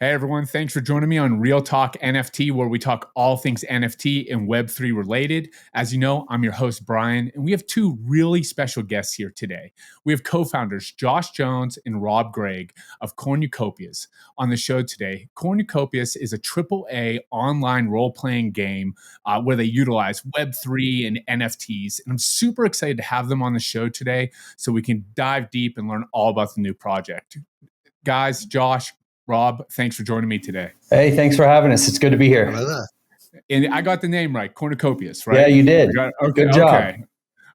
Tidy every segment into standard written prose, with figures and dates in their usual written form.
Hey everyone, thanks for joining me on Real Talk NFT, where we talk all things NFT and Web3 related. As you know, I'm your host, Brian, and we have two really special guests here today. We have co-founders Josh Jones and Rob Gregg of Cornucopias on the show today. Cornucopias is a AAA online role-playing game where they utilize Web3 and NFTs, and I'm super excited to have them on the show today so we can dive deep and learn all about the new project. Guys, Josh, Rob, thanks for joining me today. Hey, thanks for having us. It's good to be here. Hello there. And I got the name right, Cornucopias, right? Yeah, you did. Okay, good job. Okay.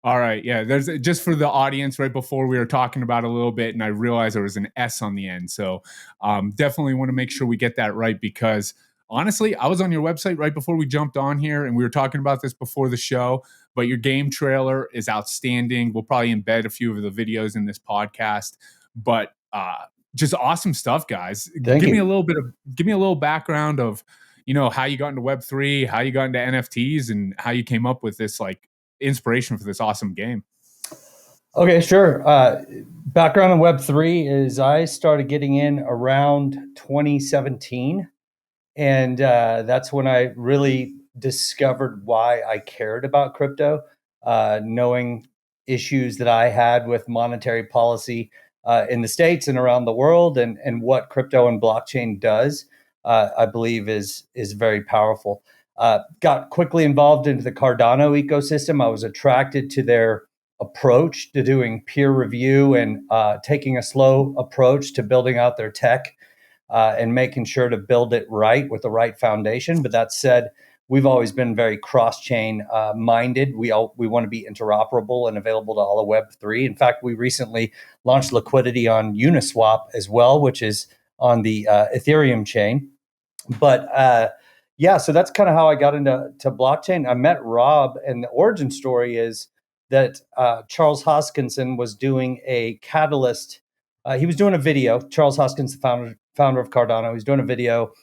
All right. Yeah, there's just for the audience right before we were talking about it a little bit, and I realized there was an S on the end. So definitely want to make sure we get that right because honestly, I was on your website right before we jumped on here, and we were talking about this before the show, but your game trailer is outstanding. We'll probably embed a few of the videos in this podcast, but just awesome stuff, guys. Give me a little background of, how you got into Web3, how you got into NFTs, and how you came up with this like inspiration for this awesome game. Okay, sure. Background on Web3 is I started getting in around 2017, and that's when I really discovered why I cared about crypto, knowing issues that I had with monetary policy in the States and around the world, and what crypto and blockchain does, I believe is very powerful. Got quickly involved into the Cardano ecosystem. I was attracted to their approach to doing peer review and taking a slow approach to building out their tech and making sure to build it right with the right foundation. But that said, we've always been very cross-chain minded. We want to be interoperable and available to all of Web3. In fact, we recently launched liquidity on Uniswap as well, which is on the Ethereum chain. But so that's kind of how I got into blockchain. I met Rob, and the origin story is that Charles Hoskinson was doing a Catalyst. He was doing a video. Charles Hoskinson, the founder of Cardano, he's doing a video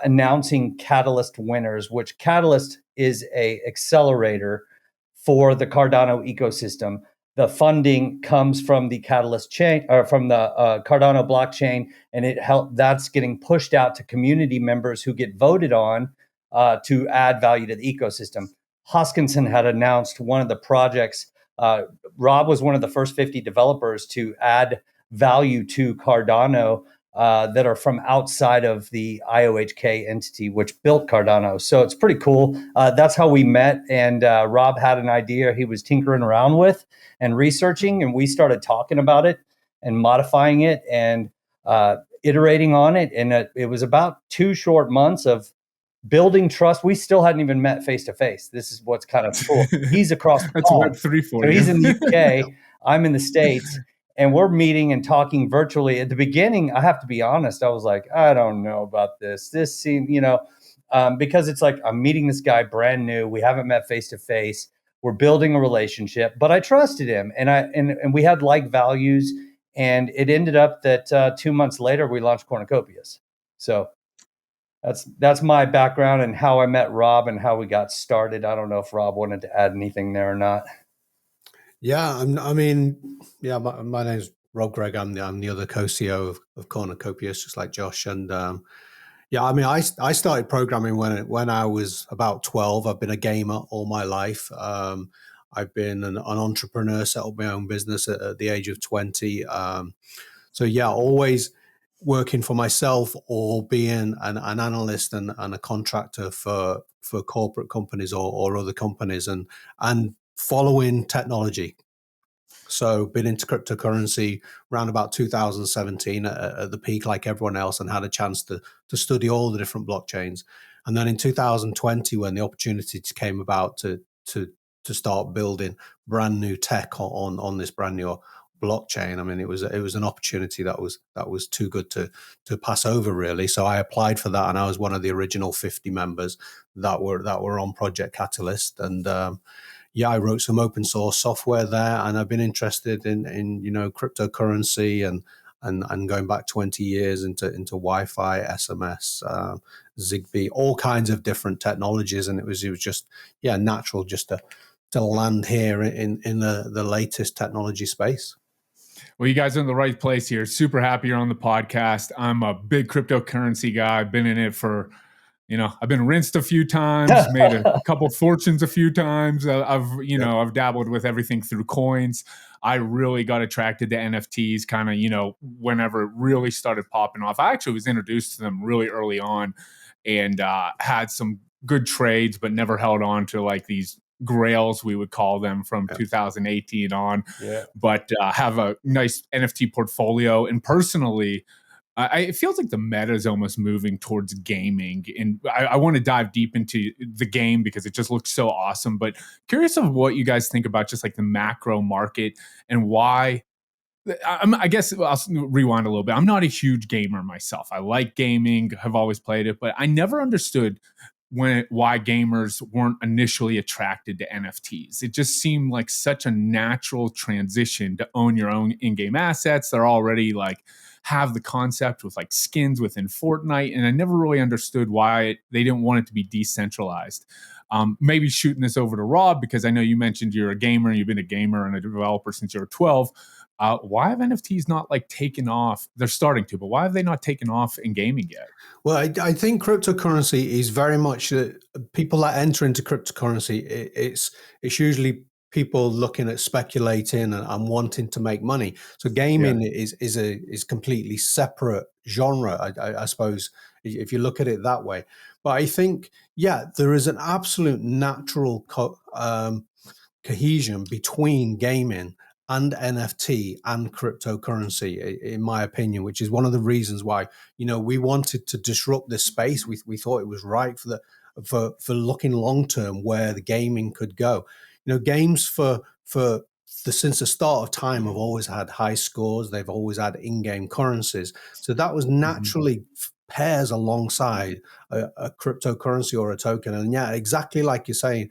announcing Catalyst winners, which Catalyst is a accelerator for the Cardano ecosystem. The funding comes from the Catalyst chain or from the Cardano blockchain, and that's getting pushed out to community members who get voted on to add value to the ecosystem. Hoskinson had announced one of the projects. Rob was one of the first 50 developers to add value to Cardano that are from outside of the IOHK entity, which built Cardano. So it's pretty cool. That's how we met. And Rob had an idea he was tinkering around with and researching, and we started talking about it and modifying it and iterating on it. And it was about 2 short months of building trust. We still hadn't even met face to face. This is what's kind of cool. He's across the pond. Web3 for so you. He's in the UK. I'm in the States. And we're meeting and talking virtually. At the beginning, I have to be honest, I was like, I don't know about this. This seemed, because it's like I'm meeting this guy brand new. We haven't met face to face. We're building a relationship, but I trusted him, and we had like values. And it ended up that 2 months later, we launched Cornucopias. So that's my background and how I met Rob and how we got started. I don't know if Rob wanted to add anything there or not. Yeah, my name's Rob Gregg. I'm the other co-CEO of Cornucopias, just like Josh. And I started programming when I was about 12. I've been a gamer all my life. I've been an entrepreneur, set up my own business at the age of 20. Always working for myself or being an analyst and a contractor for corporate companies or other companies and following technology. So been into cryptocurrency around about 2017 at the peak, like everyone else, and had a chance to study all the different blockchains. And then in 2020, when the opportunity came about to start building brand new tech on this brand new blockchain, I mean, it was an opportunity that was too good to pass over, really. So I applied for that, and I was one of the original 50 members that were on Project Catalyst. And I wrote some open source software there, and I've been interested in cryptocurrency and going back 20 years into Wi-Fi, SMS, Zigbee, all kinds of different technologies, and it was just natural just to land here in the latest technology space. Well, you guys are in the right place here. Super happy you're on the podcast. I'm a big cryptocurrency guy. I've been in it for, I've been rinsed a few times, made a couple fortunes a few times. I've dabbled with everything through coins. I really got attracted to NFTs kind of, whenever it really started popping off. I actually was introduced to them really early on and had some good trades, but never held on to like these grails, we would call them, from 2018 on. But have a nice NFT portfolio. And personally, it feels like the meta is almost moving towards gaming, and I want to dive deep into the game because it just looks so awesome. But curious of what you guys think about just like the macro market and why. I guess I'll rewind a little bit. I'm not a huge gamer myself. I like gaming, have always played it, but I never understood why gamers weren't initially attracted to NFTs. It just seemed like such a natural transition to own your own in-game assets. They're already like have the concept with like skins within Fortnite, and I never really understood why they didn't want it to be decentralized. Maybe shooting this over to Rob, because I know you mentioned you're a gamer, you've been a gamer and a developer since you were 12. Why have NFTs not like taken off? They're starting to, but why have they not taken off in gaming yet? Well, I think cryptocurrency is very much people that enter into cryptocurrency. It's usually people looking at speculating and wanting to make money. So gaming is completely separate genre, I suppose, if you look at it that way. But I think, there is an absolute natural cohesion between gaming and NFT and cryptocurrency, in my opinion, which is one of the reasons why, we wanted to disrupt this space. We thought it was right for looking long term where the gaming could go. Games since the start of time have always had high scores. They've always had in-game currencies. So that was naturally pairs alongside a cryptocurrency or a token. And exactly like you're saying,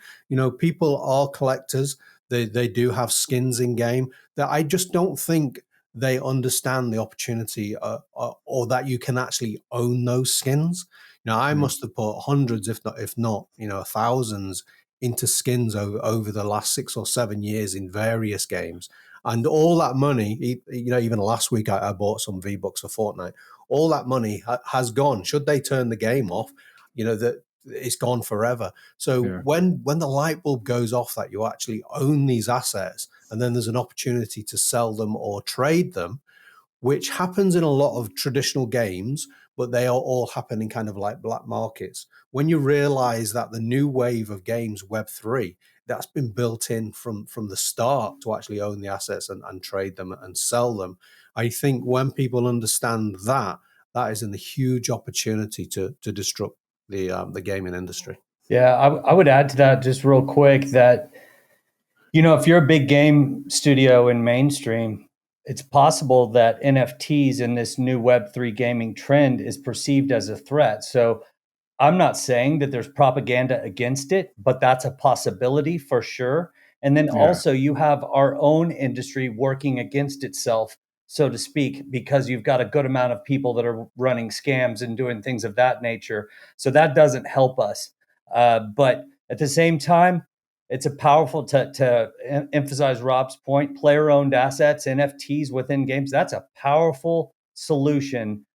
people are collectors. They do have skins in game that I just don't think they understand the opportunity or that you can actually own those skins. I must have put hundreds, if not, thousands into skins over the last 6 or 7 years in various games. And all that money, even last week, I bought some V-Bucks for Fortnite. All that money has gone. Should they turn the game off, that it's gone forever. So when the light bulb goes off that you actually own these assets, and then there's an opportunity to sell them or trade them, which happens in a lot of traditional games, but they are all happening kind of like black markets. When you realize that the new wave of games, Web3, that's been built in from the start to actually own the assets and trade them and sell them. I think when people understand that is a huge opportunity to disrupt the gaming industry. Yeah, I would add to that just real quick that, if you're a big game studio in mainstream, it's possible that NFTs in this new Web3 gaming trend is perceived as a threat. So I'm not saying that there's propaganda against it, but that's a possibility for sure. And then also you have our own industry working against itself, so to speak, because you've got a good amount of people that are running scams and doing things of that nature. So that doesn't help us. But at the same time, it's a powerful to emphasize Rob's point, player-owned assets, NFTs within games. That's a powerful solution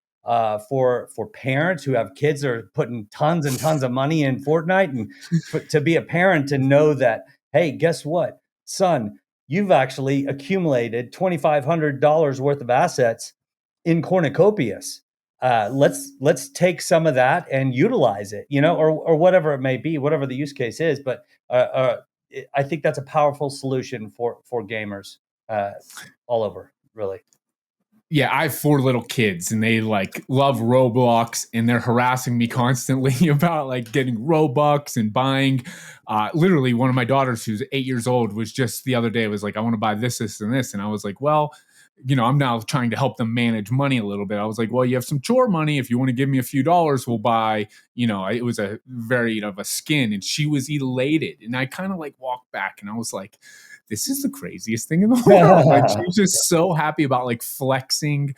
for parents who have kids that are putting tons and tons of money in Fortnite, and to be a parent to know that, hey, guess what, son, you've actually accumulated $2,500 worth of assets in Cornucopias. Let's take some of that and utilize it, or whatever it may be, whatever the use case is. But I think that's a powerful solution for gamers all over, really. Yeah, I have 4 little kids and they like love Roblox, and they're harassing me constantly about like getting Robux and buying. Literally, one of my daughters, who's 8 years old, was just the other day was like, I want to buy this, this, and this. And I was like, well, I'm now trying to help them manage money a little bit. I was like, well, you have some chore money. If you want to give me a few dollars, we'll buy, it was a very of a skin. And she was elated. And I kind of like walked back and I was like, this is the craziest thing in the world. Like, she was just so happy about like flexing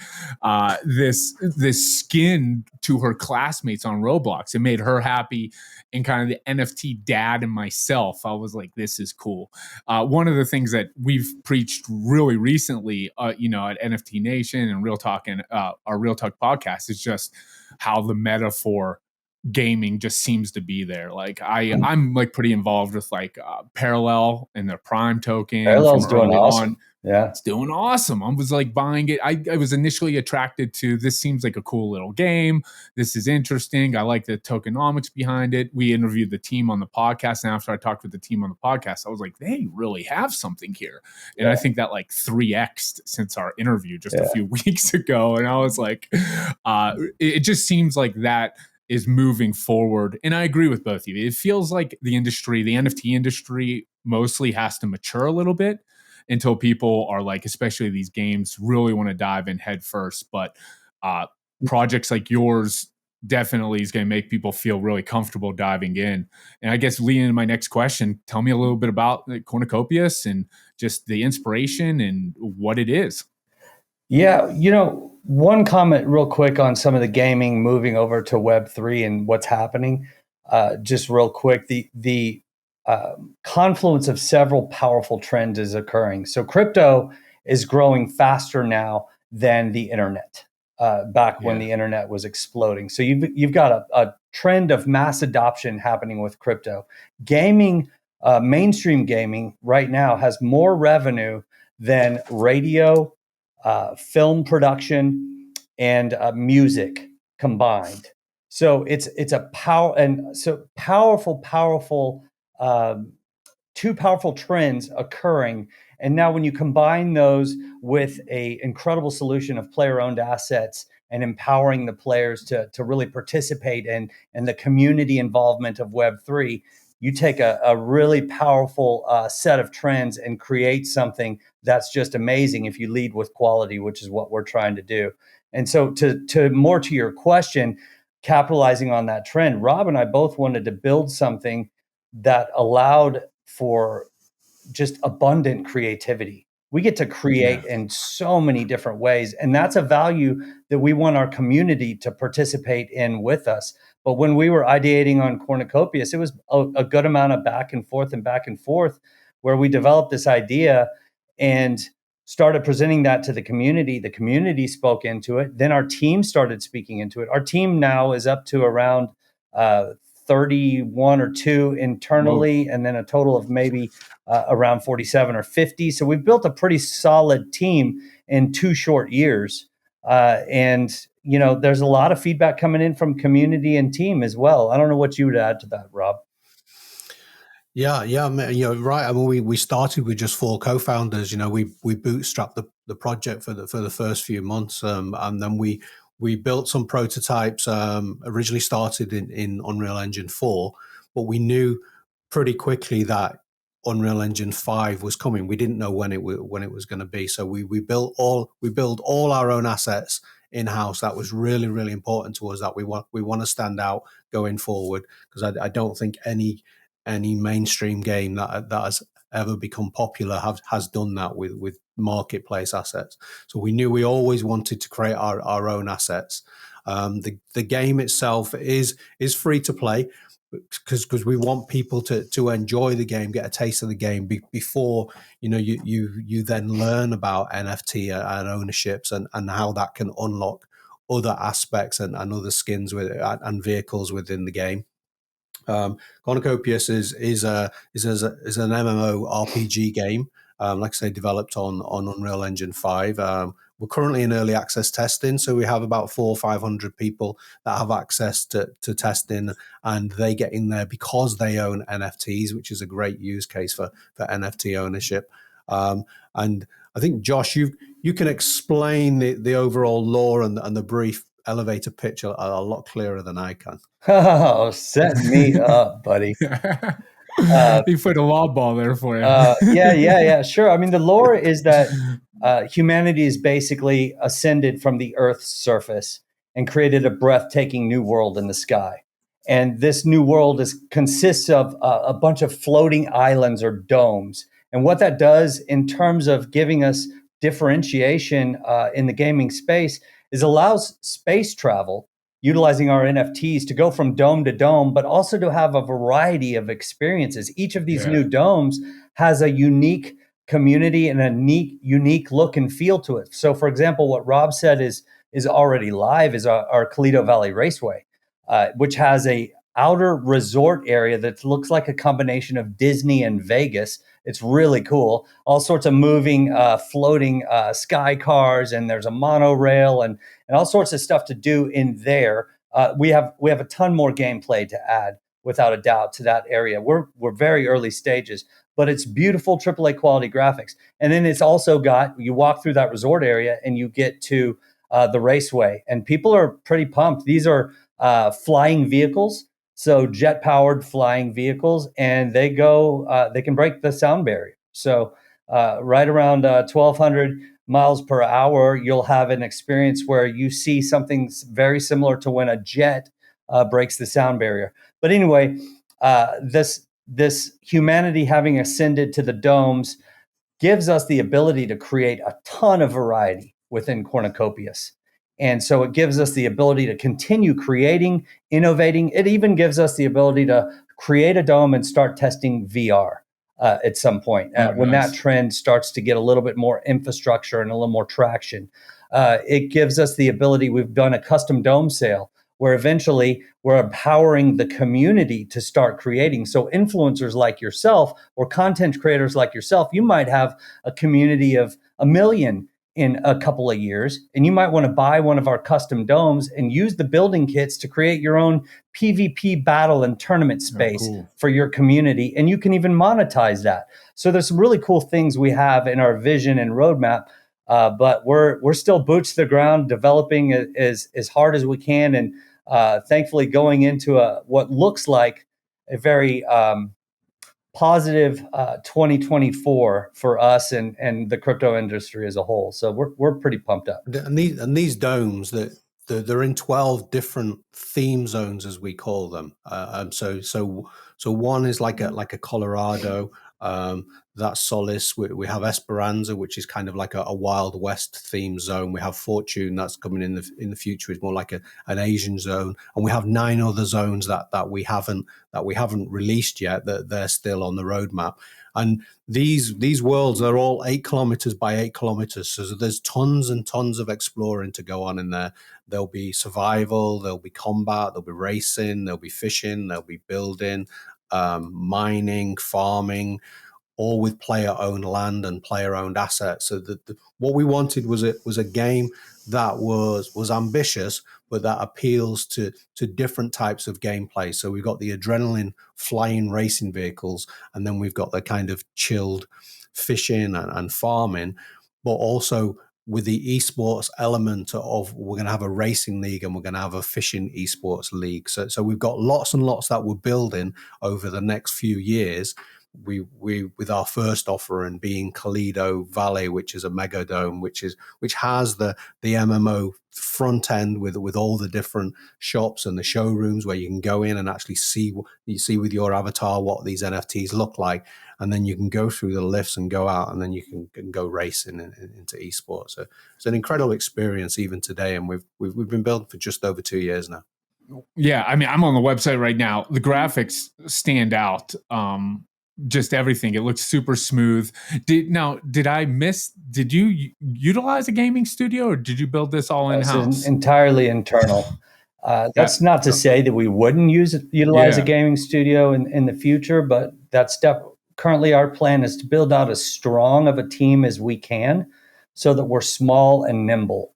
this skin to her classmates on Roblox. It made her happy, and kind of the NFT dad and myself, I was like, this is cool. One of the things that we've preached really recently, at NFT Nation and Real Talk and our Real Talk podcast is just how the meta for gaming just seems to be there. Like I'm like pretty involved with like Parallel and their Prime token. Parallel's doing awesome. Yeah, it's doing awesome. I was like buying it. I was initially attracted to, this seems like a cool little game. This is interesting. I like the tokenomics behind it. We interviewed the team on the podcast, and after I talked with the team on the podcast, I was like, they really have something here. And I think that like 3x'd since our interview just a few weeks ago. And I was like, it just seems like that is moving forward. And I agree with both of you. It feels like the NFT industry mostly has to mature a little bit until people are like, especially these games, really want to dive in head first. But projects like yours definitely is going to make people feel really comfortable diving in. And I guess leading into my next question, tell me a little bit about Cornucopias and just the inspiration and what it is. Yeah, one comment real quick on some of the gaming moving over to Web3 and what's happening. Just real quick, the confluence of several powerful trends is occurring. So crypto is growing faster now than the internet, back when the internet was exploding. So you've got a trend of mass adoption happening with crypto. Gaming, mainstream gaming right now has more revenue than radio, film production, and music combined. So it's a powerful, two powerful trends occurring. And now when you combine those with a incredible solution of player-owned assets and empowering the players to really participate in the community involvement of Web3, you take a really powerful set of trends and create something that's just amazing if you lead with quality, which is what we're trying to do. And so to more to your question, capitalizing on that trend, Rob and I both wanted to build something that allowed for just abundant creativity. We get to create in so many different ways, and that's a value that we want our community to participate in with us. But when we were ideating on Cornucopias, it was a good amount of back and forth where we developed this idea and started presenting that to the community. The community spoke into it. Then our team started speaking into it. Our team now is up to around 31 or 2 internally, and then a total of maybe around 47 or 50. So we've built a pretty solid team in 2 short years. And there's a lot of feedback coming in from community and team as well. I don't know what you would add to that, Rob. Yeah, right. I mean, we started with just 4 co-founders. We bootstrapped the project for the first few months, and then we built some prototypes. Originally started in Unreal Engine 4, but we knew pretty quickly that Unreal Engine 5 was coming. We didn't know when it was going to be, so we built all our own assets in-house. That was really, really important to us, that we want to stand out going forward, because I don't think any mainstream game that has ever become popular has done that with marketplace assets. So we knew we always wanted to create our own assets. The game itself is free to play, because we want people to enjoy the game, get a taste of the game before you then learn about NFT and ownerships and how that can unlock other aspects and other skins and vehicles within the game. Cornucopias is an MMORPG game, like I say, developed on Unreal Engine 5. We're currently in early access testing, so we have about 400 or 500 people that have access to testing, and they get in there because they own NFTs, which is a great use case for NFT ownership. And I think, Josh, you can explain the overall lore and the brief elevator pitch a lot clearer than I can. Oh, set me up, buddy. You put a law ball there for you. Yeah, sure. I mean, the lore is that humanity has basically ascended from the Earth's surface and created a breathtaking new world in the sky. And this new world consists of a bunch of floating islands or domes. And what that does in terms of giving us differentiation in the gaming space is allows space travel utilizing our NFTs to go from dome to dome, but also to have a variety of experiences. Each of these new domes has a unique community and a unique look and feel to it. So, for example, what Rob said is already live is our Toledo Valley Raceway, which has a outer resort area that looks like a combination of Disney and Vegas. It's really cool. All sorts of moving, floating sky cars, and there's a monorail and all sorts of stuff to do in there. We have a ton more gameplay to add, without a doubt, to that area. We're very early stages, but it's beautiful AAA quality graphics. And then it's also got, you walk through that resort area and you get to the raceway, and people are pretty pumped. These are flying vehicles. So jet-powered flying vehicles, and they can break the sound barrier. So right around 1,200 miles per hour, you'll have an experience where you see something very similar to when a jet breaks the sound barrier. But anyway, this humanity having ascended to the domes gives us the ability to create a ton of variety within Cornucopias. And so it gives us the ability to continue creating, innovating. It even gives us the ability to create a dome and start testing VR at some point when that trend starts to get a little bit more infrastructure and a little more traction. It gives us the ability, we've done a custom dome sale where eventually we're empowering the community to start creating. So influencers like yourself or content creators like yourself, you might have a community of 1 million in a couple of years, and you might want to buy one of our custom domes and use the building kits to create your own PvP battle and tournament space for your community. And you can even monetize that. So there's some really cool things we have in our vision and roadmap, but we're still boots to the ground, developing as hard as we can, and thankfully going into what looks like a very positive 2024 for us and the crypto industry as a whole. So we're pretty pumped up. And these domes they're in 12 different theme zones, as we call them. So one is like a Colorado. That's Solace. We have Esperanza, which is kind of like a Wild West theme zone. We have Fortune, that's coming in the future, is more like an Asian zone, and we have 9 other zones that we haven't released yet, that they're still on the roadmap. And these worlds are all 8 kilometers by 8 kilometers, so there's tons and tons of exploring to go on in there. There'll be survival, there'll be combat, there'll be racing, there'll be fishing, there'll be building, mining, farming, all with player-owned land and player-owned assets. So what we wanted was a game that was ambitious, but that appeals to different types of gameplay. So we've got the adrenaline flying racing vehicles, and then we've got the kind of chilled fishing and farming, but also with the esports element of, we're going to have a racing league and we're going to have a fishing esports league. So we've got lots and lots that we're building over the next few years. We with our first offering being Toledo Valley, which is a mega dome, which has the MMO front end with all the different shops and the showrooms where you can go in and actually see with your avatar what these NFTs look like, and then you can go through the lifts and go out, and then you can go racing into esports. So it's an incredible experience even today, and we've been building for just over 2 years now. Yeah, I mean, I'm on the website right now. The graphics stand out. Just everything. It looks super smooth. Did you utilize a gaming studio, or did you build this all in-house? It's entirely internal. That's not to say that we wouldn't utilize a gaming studio in the future, but currently our plan is to build out as strong of a team as we can so that we're small and nimble.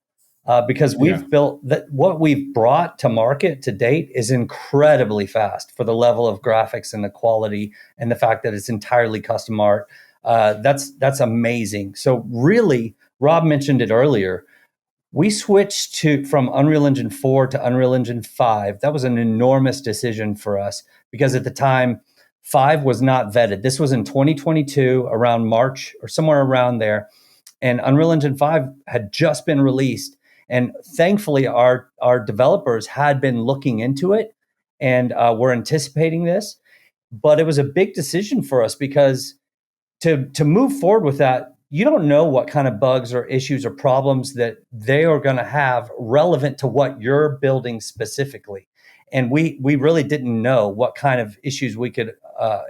Because we've built that, what we've brought to market to date is incredibly fast for the level of graphics and the quality and the fact that it's entirely custom art. That's amazing. So really, Rob mentioned it earlier. We switched from Unreal Engine 4 to Unreal Engine 5. That was an enormous decision for us because at the time, 5 was not vetted. This was in 2022, around March or somewhere around there. And Unreal Engine 5 had just been released. And thankfully, our developers had been looking into it and were anticipating this. But it was a big decision for us because to move forward with that, you don't know what kind of bugs or issues or problems that they are going to have relevant to what you're building specifically. And we really didn't know what kind of issues we could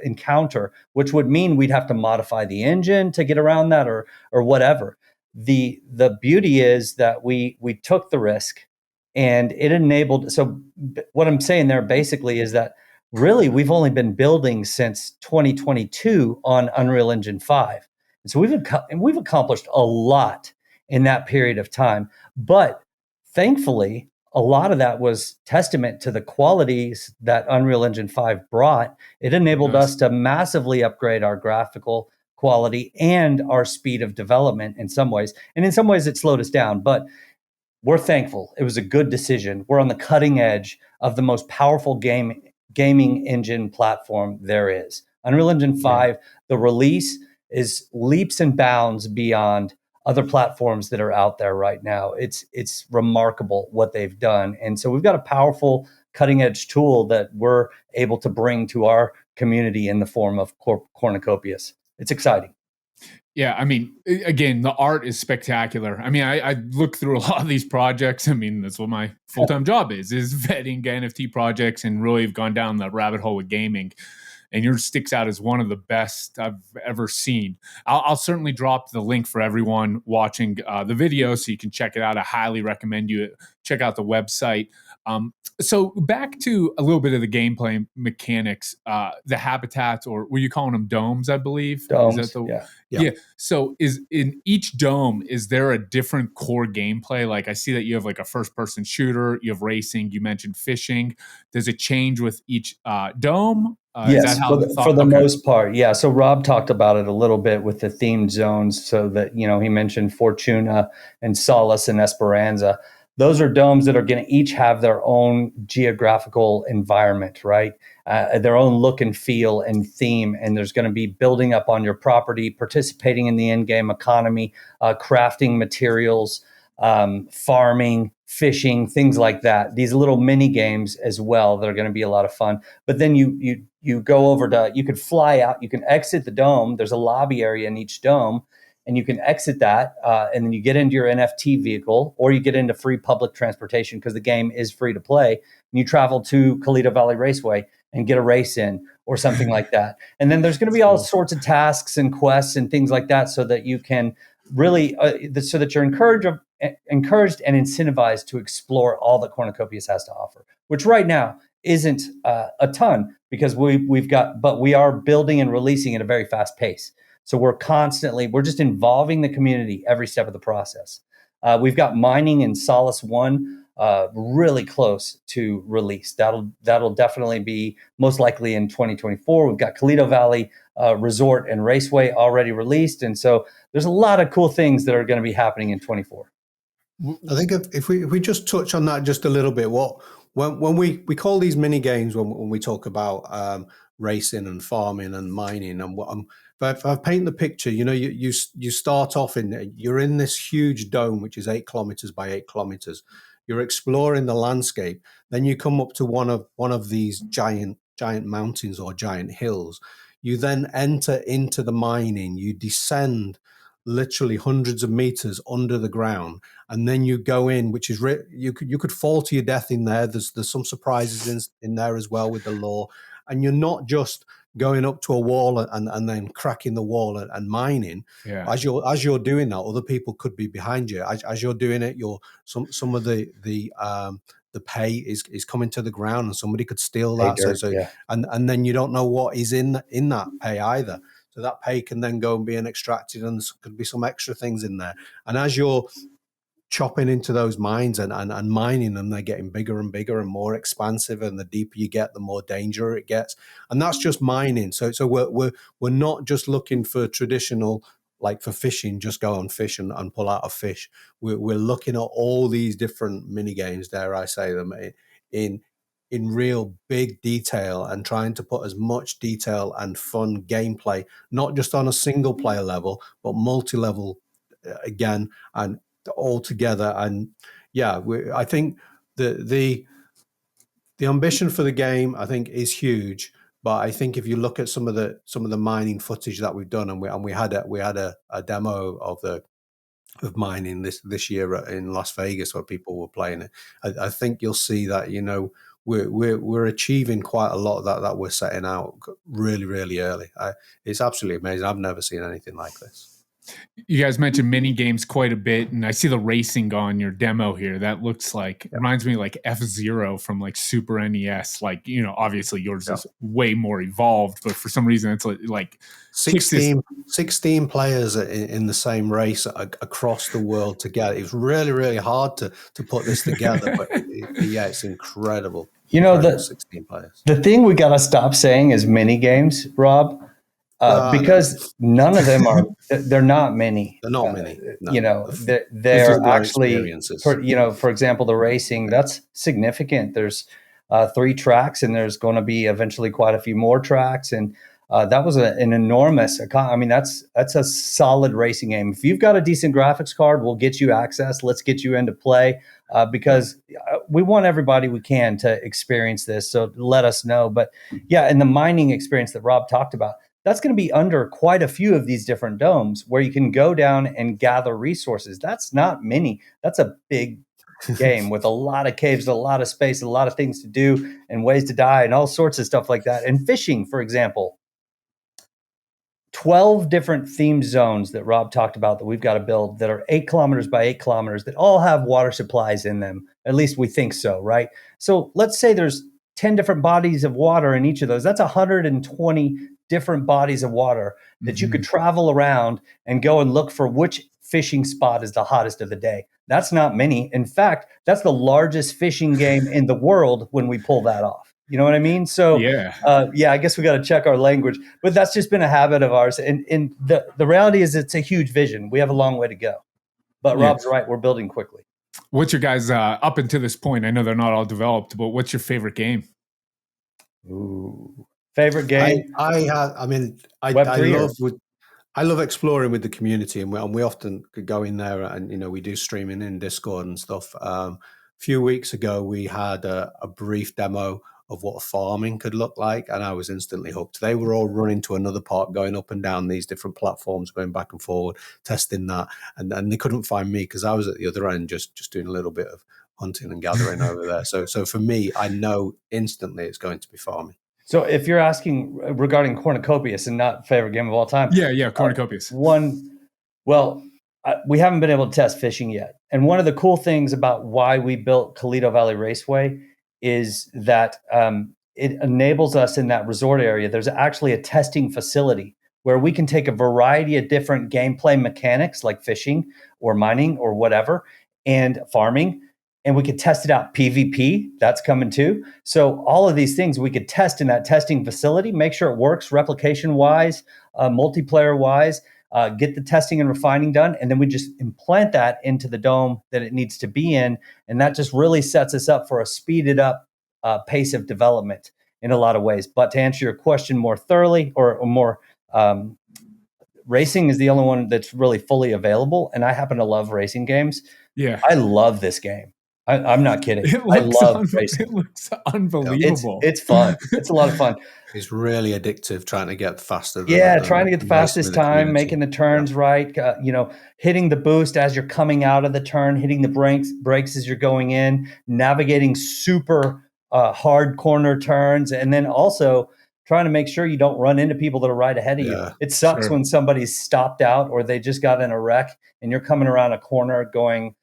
encounter, which would mean we'd have to modify the engine to get around that, or whatever. The beauty is that we took the risk, and it enabled. So what I'm saying there basically is that really we've only been building since 2022 on Unreal Engine 5. And so we've accomplished a lot in that period of time. But thankfully, a lot of that was testament to the qualities that Unreal Engine 5 brought. It enabled us to massively upgrade our graphical quality and our speed of development in some ways. And in some ways it slowed us down, but we're thankful. It was a good decision. We're on the cutting edge of the most powerful gaming engine platform there is. Unreal Engine 5, the release is leaps and bounds beyond other platforms that are out there right now. It's remarkable what they've done. And so we've got a powerful cutting edge tool that we're able to bring to our community in the form of Cornucopias. It's exciting. Yeah, I mean, again, the art is spectacular. I mean, I look through a lot of these projects. I mean, that's what my full-time job is vetting NFT projects, and really have gone down the rabbit hole with gaming. And yours sticks out as one of the best I've ever seen. I'll certainly drop the link for everyone watching the video so you can check it out. I highly recommend you check out the website. So back to a little bit of the gameplay mechanics, the habitats, or were you calling them domes, I believe? Domes, is that yeah. So is in each dome, is there a different core gameplay? Like I see that you have like a first person shooter, you have racing, you mentioned fishing. Does it change with each dome? Yes, for the most part. Yeah. So Rob talked about it a little bit with the themed zones. So that, he mentioned Fortuna and Solace and Esperanza. Those are domes that are going to each have their own geographical environment, right? Their own look and feel and theme. And there's going to be building up on your property, participating in the in-game economy, crafting materials, farming, fishing, things like that. These little mini games as well that are going to be a lot of fun. But then you go over to, you could fly out, you can exit the dome. There's a lobby area in each dome, and you can exit that, and then you get into your NFT vehicle, or you get into free public transportation because the game is free to play. And you travel to Colito Valley Raceway and get a race in or something like that. And then there's going to be all sorts of tasks and quests and things like that, so that you can really, so that you're encouraged and incentivized to explore all that Cornucopias has to offer, which right now isn't a ton, because but we are building and releasing at a very fast pace. So we're just involving the community every step of the process. We've got mining in Solace 1 really close to release. That'll definitely be most likely in 2024. We've got Colito Valley Resort and Raceway already released. And so there's a lot of cool things that are going to be happening in 24. I think if we just touch on that just a little bit, when we call these mini games, when we talk about racing and farming and mining, and if I paint the picture, you start off you're in this huge dome which is 8 kilometers by 8 kilometers. You're exploring the landscape. Then you come up to one of these giant mountains or giant hills. You then enter into the mining. You descend literally hundreds of meters under the ground, and then you go in, which is you could fall to your death in there. There's some surprises in there as well with the lore, and you're not just going up to a wall and then cracking the wall and mining. Yeah. As you're doing that, other people could be behind you. As you're doing it, some of the pay is coming to the ground, and somebody could steal that. And then you don't know what is in that pay either. So that pay can then go and be extracted, and there could be some extra things in there. And as you're chopping into those mines and mining them, they're getting bigger and bigger and more expansive. And the deeper you get, the more danger it gets. And that's just mining. So we're not just looking for traditional, like for fishing, just go and fish and pull out a fish. We're looking at all these different mini games, dare I say them, in real big detail, and trying to put as much detail and fun gameplay, not just on a single player level, but multi-level again, and all together. And yeah, I think the ambition for the game, I think, is huge, But I think if you look at some of the mining footage that we've done, and we had a demo of mining this year in Las Vegas where people were playing it. I think you'll see that, you know, we're achieving quite a lot of that we're setting out really, really early. It's absolutely amazing. I've never seen anything like this. You guys mentioned mini games quite a bit, and I see the racing on your demo here. That looks like reminds me like F-Zero from like Super NES. Like, you know, obviously yours is way more evolved, but for some reason it's like 16 players in the same race across the world together. It's really, really hard to put this together, but yeah, it's incredible. You know, incredible 16 players. The thing we got to stop saying is mini games, Rob. Because none of them are, they're not many. They're not many. No. You know, they're actually, you know, for example, the racing, that's significant. There's 3 tracks, and there's going to be eventually quite a few more tracks. And that was an enormous, I mean, that's a solid racing game. If you've got a decent graphics card, we'll get you access. Let's get you into play because we want everybody we can to experience this. So let us know. But yeah, and the mining experience that Rob talked about, that's going to be under quite a few of these different domes where you can go down and gather resources. That's not mini. That's a big game with a lot of caves, a lot of space, a lot of things to do and ways to die and all sorts of stuff like that. And fishing, for example, 12 different themed zones that Rob talked about that we've got to build that are 8 kilometers by 8 kilometers that all have water supplies in them. At least we think so, right? So let's say there's 10 different bodies of water in each of those. That's 120 different bodies of water that you could travel around and go and look for which fishing spot is the hottest of the day. That's not many. In fact, that's the largest fishing game in the world when we pull that off. You know what I mean? So yeah, I guess we got to check our language, but that's just been a habit of ours. And the reality is it's a huge vision. We have a long way to go, but Rob's right. We're building quickly. What's your guys up until this point? I know they're not all developed, but what's your favorite game? Ooh. Favorite game? I love exploring with the community, and we often go in there, and you know, we do streaming in Discord and stuff. A few weeks ago, we had a brief demo of what farming could look like, and I was instantly hooked. They were all running to another park, going up and down these different platforms, going back and forward, testing that, and they couldn't find me because I was at the other end, just doing a little bit of hunting and gathering over there. So for me, I know instantly it's going to be farming. So if you're asking regarding Cornucopias and not favorite game of all time. Yeah, Cornucopias. We haven't been able to test fishing yet. And one of the cool things about why we built Toledo Valley Raceway is that it enables us in that resort area. There's actually a testing facility where we can take a variety of different gameplay mechanics like fishing or mining or whatever and farming, and we could test it out. PvP, that's coming too. So all of these things we could test in that testing facility, make sure it works replication-wise, multiplayer-wise, get the testing and refining done, and then we just implant that into the dome that it needs to be in, and that just really sets us up for a speeded up pace of development in a lot of ways. But to answer your question more thoroughly or more, racing is the only one that's really fully available, and I happen to love racing games. Yeah, I love this game. I'm not kidding. I love racing. It looks unbelievable. It's fun. It's a lot of fun. It's really addictive trying to get faster. Trying to get the fastest time, making the turns right. Hitting the boost as you're coming out of the turn, hitting the brakes as you're going in, navigating super hard corner turns, and then also trying to make sure you don't run into people that are right ahead of you. It sucks when somebody's stopped out or they just got in a wreck and you're coming around a corner going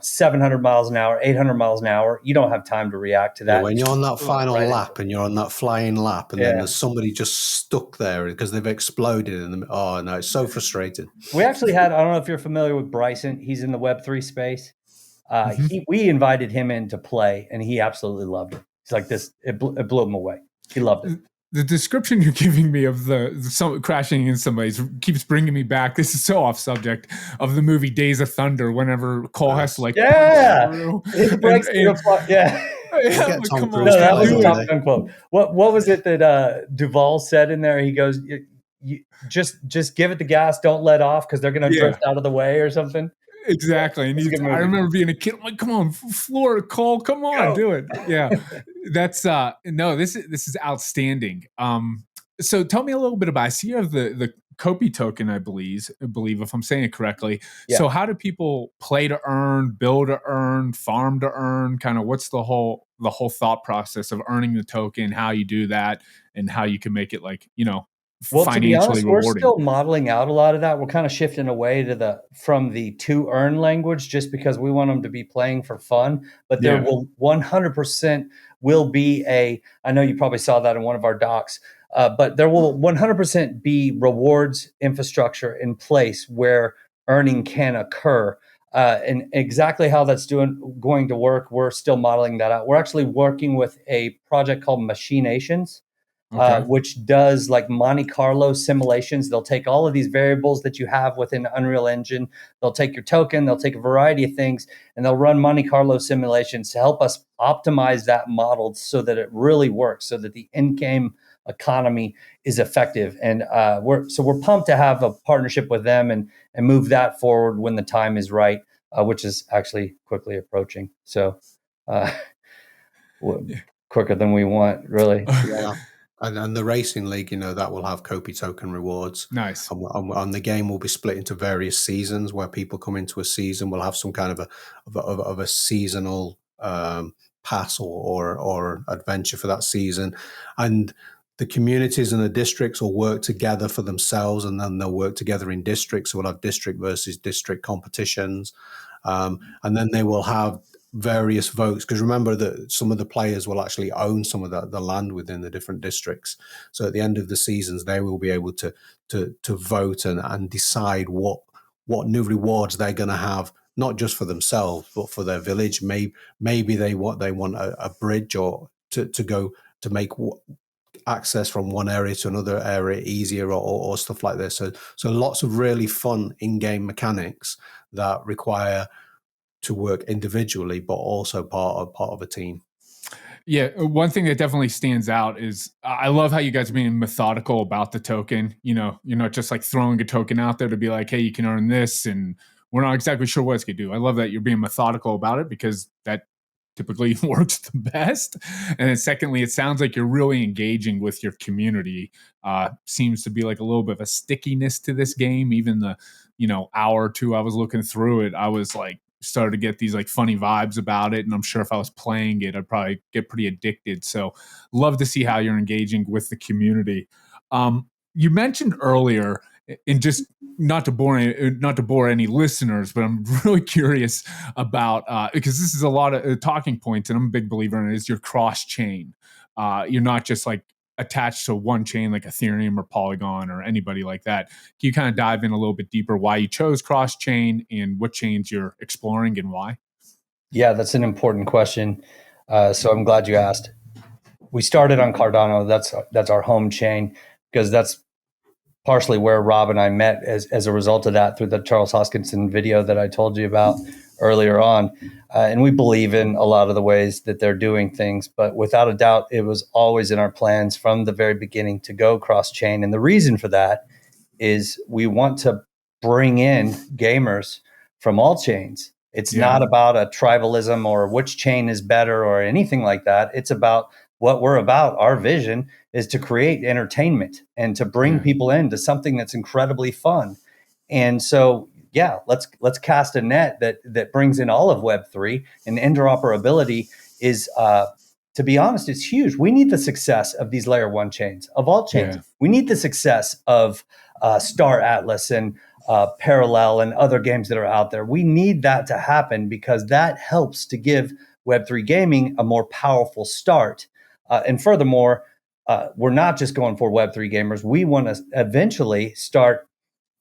700 miles an hour, 800 miles an hour. You don't have time to react to that. Yeah, when you're on that final lap and you're on that flying lap and then there's somebody just stuck there because they've exploded. Oh, no, it's so frustrating. We actually had, I don't know if you're familiar with Bryson. He's in the Web3 space. We invited him in to play and he absolutely loved it. He's like this, it blew him away. He loved it. The description you're giving me of the crashing in somebody keeps bringing me back. This is so off subject of the movie Days of Thunder. Whenever Cole has to it breaks come on. No, that was a Top Gun quote. What was it that Duvall said in there? He goes, "You just give it the gas, don't let off, because they're going to drift out of the way or something." Exactly. And I remember being a kid. I'm like, come on, Florida, Cole, come on, do it. Yeah. That's no, this is outstanding. So tell me a little bit about, I see you have the Kopi token, I believe if I'm saying it correctly. Yeah. So how do people play to earn, build to earn, farm to earn? Kind of what's the whole thought process of earning the token, how you do that, and how you can make it like, well, financially to be honest, rewarding. we're still modeling out a lot of that. We're kind of shifting away from the to earn language just because we want them to be playing for fun. But there will 100% will be I know you probably saw that in one of our docs, but there will 100% be rewards infrastructure in place where earning can occur. And exactly how that's going to work, we're still modeling that out. We're actually working with a project called Machinations. Okay. Which does like Monte Carlo simulations. They'll take all of these variables that you have within Unreal Engine. They'll take your token, they'll take a variety of things, and they'll run Monte Carlo simulations to help us optimize that model so that it really works, so that the in-game economy is effective. And we're pumped to have a partnership with them and move that forward when the time is right, which is actually quickly approaching. So quicker than we want, really. Yeah. And the racing league, that will have Kopi token rewards. Nice. And the game will be split into various seasons where people come into a season. We'll have some kind of a seasonal pass or adventure for that season. And the communities and the districts will work together for themselves, and then they'll work together in districts. So we'll have district versus district competitions. And then they will have various votes, because remember that some of the players will actually own some of the land within the different districts. So at the end of the seasons, they will be able to vote and decide what new rewards they're going to have, not just for themselves but for their village. Maybe they want a bridge or to go to make access from one area to another area easier, or stuff like this. So lots of really fun in-game mechanics that require to work individually, but also part of a team. Yeah, one thing that definitely stands out is I love how you guys are being methodical about the token. You're not just like throwing a token out there to be like, hey, you can earn this, and we're not exactly sure what it's going to do. I love that you're being methodical about it, because that typically works the best. And then secondly, it sounds like you're really engaging with your community. Seems to be like a little bit of a stickiness to this game. Even the hour or two I was looking through it, I was like, started to get these like funny vibes about it, and I'm sure if I was playing it, I'd probably get pretty addicted. So love to see how you're engaging with the community. You mentioned earlier, and just not to bore any listeners, but I'm really curious about because this is a lot of talking points, and I'm a big believer in it, is your cross chain. You're not just like attached to one chain like Ethereum or Polygon or anybody like that. Can you kind of dive in a little bit deeper why you chose cross chain and what chains you're exploring and why? Yeah, that's an important question. So I'm glad you asked. We started on Cardano. That's our home chain, because that's partially where Rob and I met as a result of that, through the Charles Hoskinson video that I told you about earlier on. And we believe in a lot of the ways that they're doing things, but without a doubt, it was always in our plans from the very beginning to go cross chain. And the reason for that is we want to bring in gamers from all chains. It's not about a tribalism or which chain is better or anything like that. It's about what we're about. Our vision is to create entertainment and to bring people into something that's incredibly fun. And so, let's cast a net that brings in all of Web3, and interoperability is, to be honest, it's huge. We need the success of these layer one chains, of all chains. Yeah. We need the success of Star Atlas and Parallel and other games that are out there. We need that to happen, because that helps to give Web3 gaming a more powerful start. And furthermore, we're not just going for Web3 gamers. We want to eventually start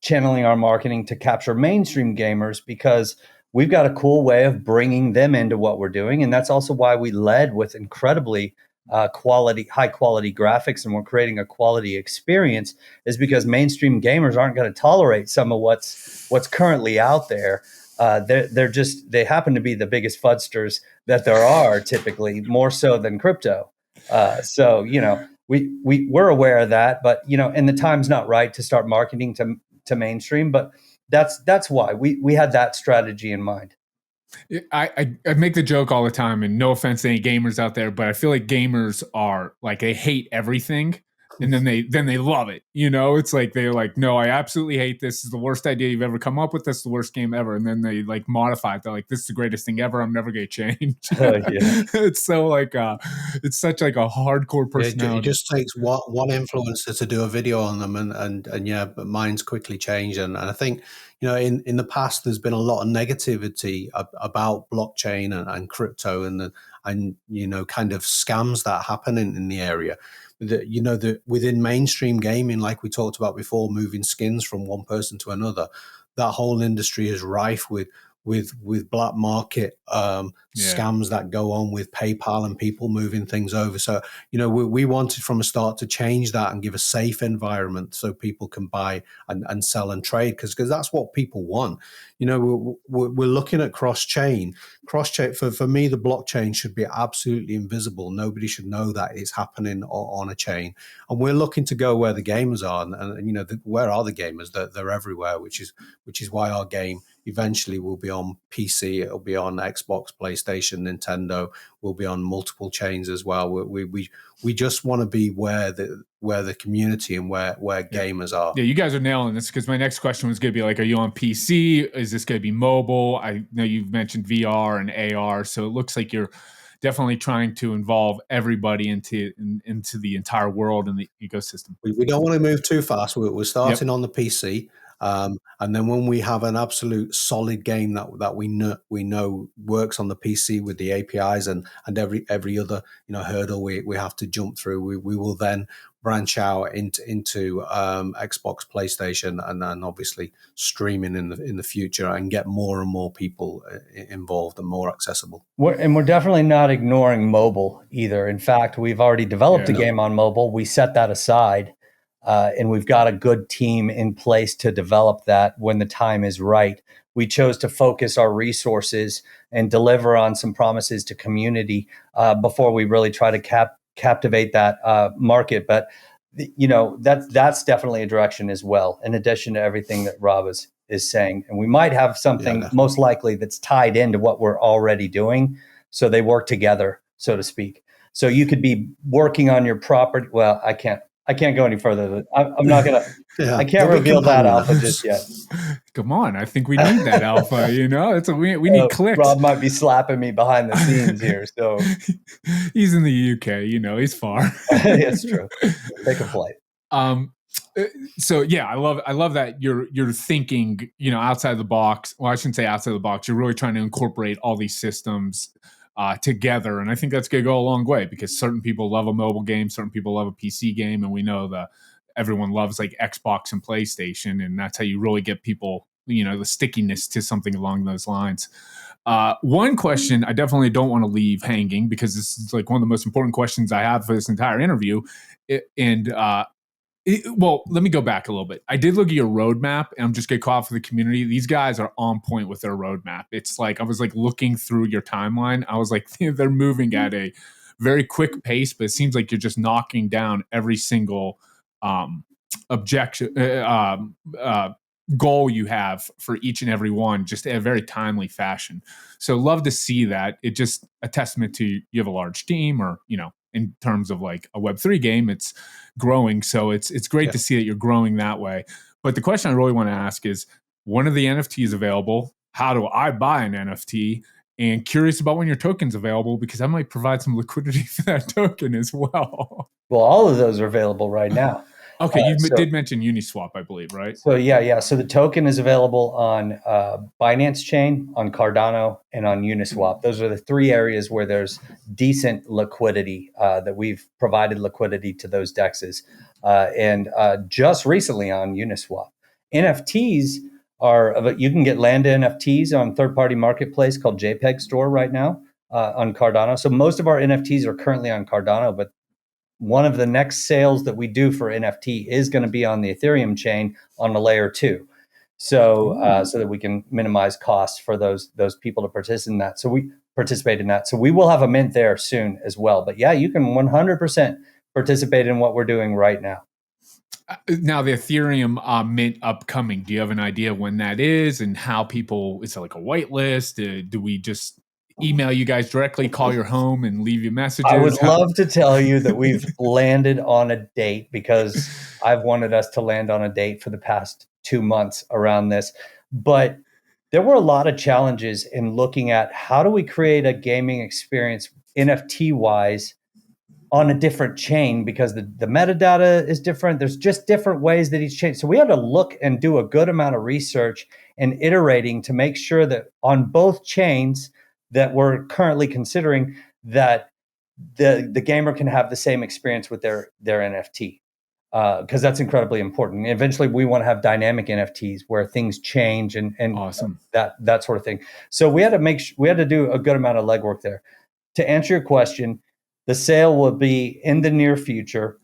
channeling our marketing to capture mainstream gamers, because we've got a cool way of bringing them into what we're doing. And that's also why we led with incredibly high quality graphics, and we're creating a quality experience, is because mainstream gamers aren't going to tolerate some of what's currently out there. They happen to be the biggest fudsters that there are, typically more so than crypto. So we're aware of that, but and the time's not right to start marketing to mainstream. But that's why we had that strategy in mind. I make the joke all the time, and no offense to any gamers out there, but I feel like gamers are like, they hate everything, and then they love it. It's like they're like, no, I absolutely hate this. This is the worst idea you've ever come up with. This is the worst game ever. And then they like modify it. They're like, this is the greatest thing ever. I'm never gonna change. Yeah. It's so like it's such like a hardcore personality. It just takes one influencer to do a video on them, and yeah, but minds quickly change. And I think, in the past, there's been a lot of negativity about blockchain and crypto and kind of scams that happen in the area. That within mainstream gaming, like we talked about before, moving skins from one person to another, that whole industry is rife with black market scams that go on with PayPal and people moving things over. So, we wanted from a start to change that and give a safe environment so people can buy and sell and trade, because that's what people want. We're looking at cross-chain. For me, the blockchain should be absolutely invisible. Nobody should know that it's happening on a chain. And we're looking to go where the gamers are. And where are the gamers? They're everywhere, which is why our game eventually will be on PC, it'll be on Xbox, PlayStation, Nintendo, will be on multiple chains as well. We just want to be where the community and where gamers are. Yeah, you guys are nailing this, because my next question was going to be like, are you on PC? Is this going to be mobile? I know you've mentioned VR and AR, so it looks like you're definitely trying to involve everybody into the entire world and the ecosystem. We don't want to move too fast. We're starting on the PC. And then when we have an absolute solid game that we know works on the PC with the APIs and every other hurdle we have to jump through, we will then branch out into Xbox, PlayStation, and then obviously streaming in the future, and get more and more people involved and more accessible. We're definitely not ignoring mobile either. In fact, we've already developed a game on mobile. We set that aside. And we've got a good team in place to develop that when the time is right. We chose to focus our resources and deliver on some promises to community before we really try to captivate that market. But that's definitely a direction as well, in addition to everything that Rob is saying. And we might have something most likely that's tied into what we're already doing, so they work together, so to speak. So you could be working on your property. Well, I can't go any further. I'm not gonna. I can't reveal that alpha just yet. Come on, I think we need that alpha. We need clicks. Rob might be slapping me behind the scenes here. So he's in the UK. He's far. It's true. Take a flight. So yeah, I love that you're thinking, outside the box. Well, I shouldn't say outside the box. You're really trying to incorporate all these systems together. And I think that's going to go a long way, because certain people love a mobile game, certain people love a PC game, and we know that everyone loves like Xbox and PlayStation, and that's how you really get people, the stickiness to something along those lines. One question I definitely don't want to leave hanging, because this is like one of the most important questions I have for this entire interview. Well, let me go back a little bit. I did look at your roadmap, and I'm just going to call out for the community. These guys are on point with their roadmap. It's like, I was like looking through your timeline. I was like, they're moving at a very quick pace, but it seems like you're just knocking down every single objection, goal you have for each and every one, just in a very timely fashion. So love to see that. It's just a testament to you have a large team, or, in terms of like a Web3 game, it's growing. So it's great to see that you're growing that way. But the question I really want to ask is, when are the NFTs available? How do I buy an NFT? And curious about when your token's available, because I might provide some liquidity for that token as well. Well, all of those are available right now. Okay, you did mention Uniswap, I believe, right? So yeah. So the token is available on Binance Chain, on Cardano, and on Uniswap. Those are the three areas where there's decent liquidity, that we've provided liquidity to those dexes. And just recently on Uniswap. NFTs you can get Lambda NFTs on third-party marketplace called JPEG Store right now on Cardano. So most of our NFTs are currently on Cardano, but one of the next sales that we do for NFT is going to be on the Ethereum chain on a layer 2. So so that we can minimize costs for those people to participate in that. So we will have a mint there soon as well. But yeah, you can 100% participate in what we're doing right now. Now the Ethereum mint upcoming, do you have an idea when that is and how people, is it like a white list? Do we just email you guys directly, call your home and leave you messages? I would love to tell you that we've landed on a date, because I've wanted us to land on a date for the past 2 months around this. But there were a lot of challenges in looking at how do we create a gaming experience NFT wise on a different chain, because the metadata is different. There's just different ways that each chain. So we had to look and do a good amount of research and iterating to make sure that on both chains that we're currently considering, that the gamer can have the same experience with their NFT, because that's incredibly important. And eventually, we want to have dynamic NFTs where things change and Awesome. that sort of thing. So we had to do a good amount of legwork there. To answer your question, the sale will be in the near future.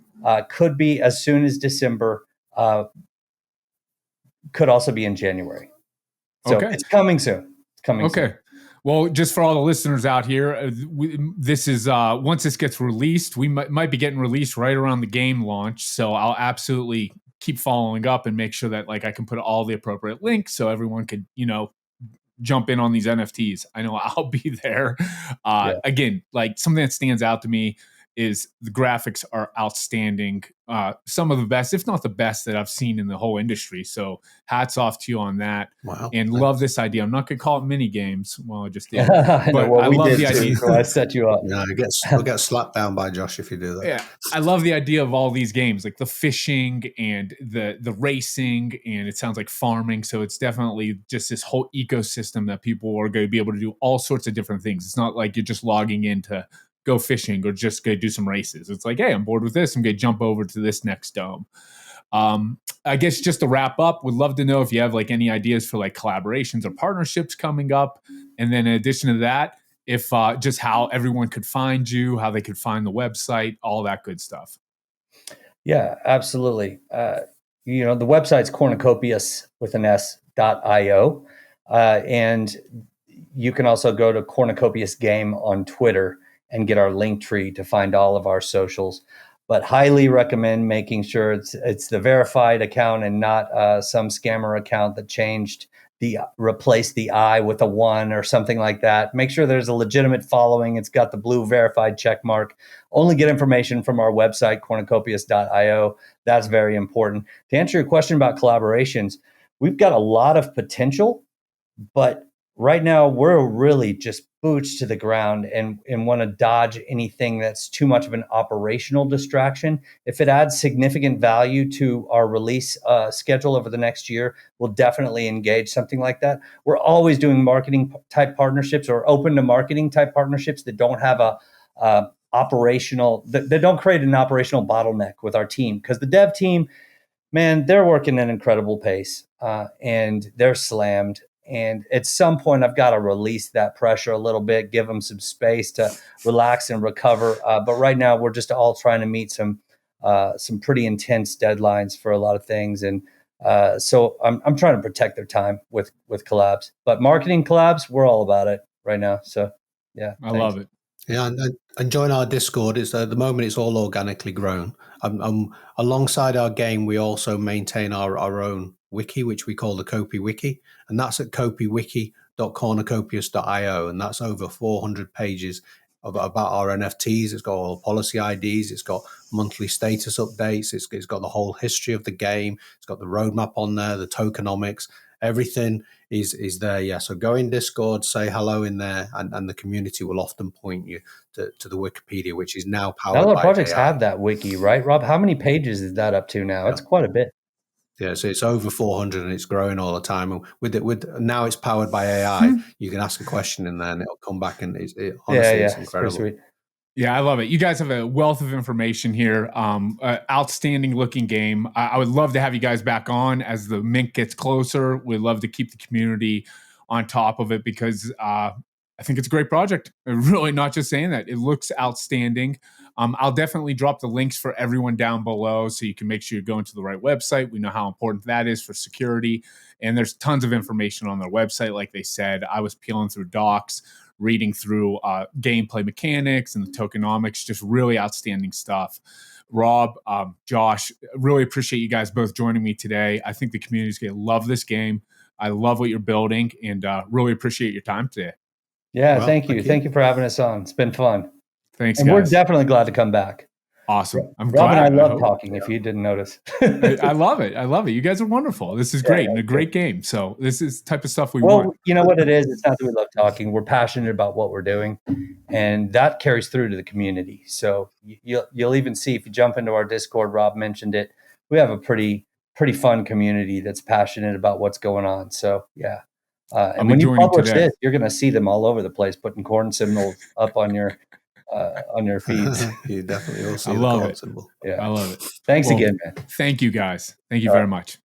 Could be as soon as December. Could also be in January. So Okay. it's coming soon. It's coming soon. Okay. Well, just for all the listeners out here, this is once this gets released, we might be getting released right around the game launch. So I'll absolutely keep following up and make sure that like I can put all the appropriate links so everyone could, jump in on these NFTs. I know I'll be there. Again, like something that stands out to me is the graphics are outstanding. Some of the best, if not the best, that I've seen in the whole industry. So hats off to you on that. Wow. And love this idea. I'm not going to call it mini games. Well, I just did. I know, But I we love did the too, idea. so I set you up. No, we'll get slapped down by Josh if you do that. Yeah, I love the idea of all these games, like the fishing and the racing, and it sounds like farming. So it's definitely just this whole ecosystem that people are going to be able to do all sorts of different things. It's not like you're just logging in to go fishing or just go do some races. It's like, hey, I'm bored with this. I'm going to jump over to this next dome. I guess just to wrap up, would love to know if you have like any ideas for like collaborations or partnerships coming up. And then in addition to that, if just how everyone could find you, how they could find the website, all that good stuff. Yeah, absolutely. The website's Cornucopias with an S.io. And you can also go to Cornucopias Game on Twitter and get our link tree to find all of our socials. But highly recommend making sure it's the verified account and not some scammer account that replaced the I with a 1 or something like that. Make sure there's a legitimate following. It's got the blue verified check mark. Only get information from our website, cornucopias.io. That's very important. To answer your question about collaborations, we've got a lot of potential, but right now we're really just boots to the ground and want to dodge anything that's too much of an operational distraction. If it adds significant value to our release schedule over the next year, we'll definitely engage something like that. We're always doing marketing type partnerships or open to marketing type partnerships that don't have that don't create an operational bottleneck with our team, because the dev team, man, they're working at an incredible pace and they're slammed. And at some point, I've got to release that pressure a little bit, give them some space to relax and recover. But right now, we're just all trying to meet some pretty intense deadlines for a lot of things. And so I'm trying to protect their time with collabs. But marketing collabs, we're all about it right now. So, yeah. I love it. Yeah, and join our Discord. It's at the moment it's all organically grown. Alongside our game, we also maintain our own wiki, which we call the Copy Wiki, and that's at copywiki.cornucopias.io, and that's over 400 pages about our NFTs. It's got all policy IDs. It's got monthly status updates. It's got the whole history of the game. It's got the roadmap on there, the tokenomics. Everything is there. Yeah. So go in Discord, say hello in there, and the community will often point you to the Wikipedia, which is now powered by Now the projects AI. have that wiki, right, Rob? How many pages is that up to now? It's quite a bit. Yeah, so it's over 400 and it's growing all the time. And with now it's powered by AI. You can ask a question in there and it'll come back, and honestly, it's incredible. It's pretty sweet. Yeah, I love it. You guys have a wealth of information here. Outstanding looking game. I would love to have you guys back on as the mint gets closer. We'd love to keep the community on top of it because I think it's a great project. I'm really not just saying that. It looks outstanding. I'll definitely drop the links for everyone down below so you can make sure you're going to the right website. We know how important that is for security. And there's tons of information on their website. Like they said, I was peeling through docs, reading through gameplay mechanics and the tokenomics, just really outstanding stuff. Rob, Josh, really appreciate you guys both joining me today. I think the community's going to love this game. I love what you're building, and really appreciate your time today. Yeah, well, thank you. Thank you for having us on. It's been fun. Thanks, and guys. We're definitely gled to come back. Awesome. I'm Rob glad. and I love talking, if you didn't notice. I love it. I love it. You guys are wonderful. This is great and a great game. So this is the type of stuff we want. You know what it is? It's not that we love talking. We're passionate about what we're doing, and that carries through to the community. So you'll even see if you jump into our Discord, Rob mentioned it, we have a pretty fun community that's passionate about what's going on. So yeah. And when you publish this, you're going to see them all over the place, putting corn symbols up on your feeds. You definitely will see the corn symbol. Yeah. I love it. Thanks again, man. Thank you, guys. Thank you very much.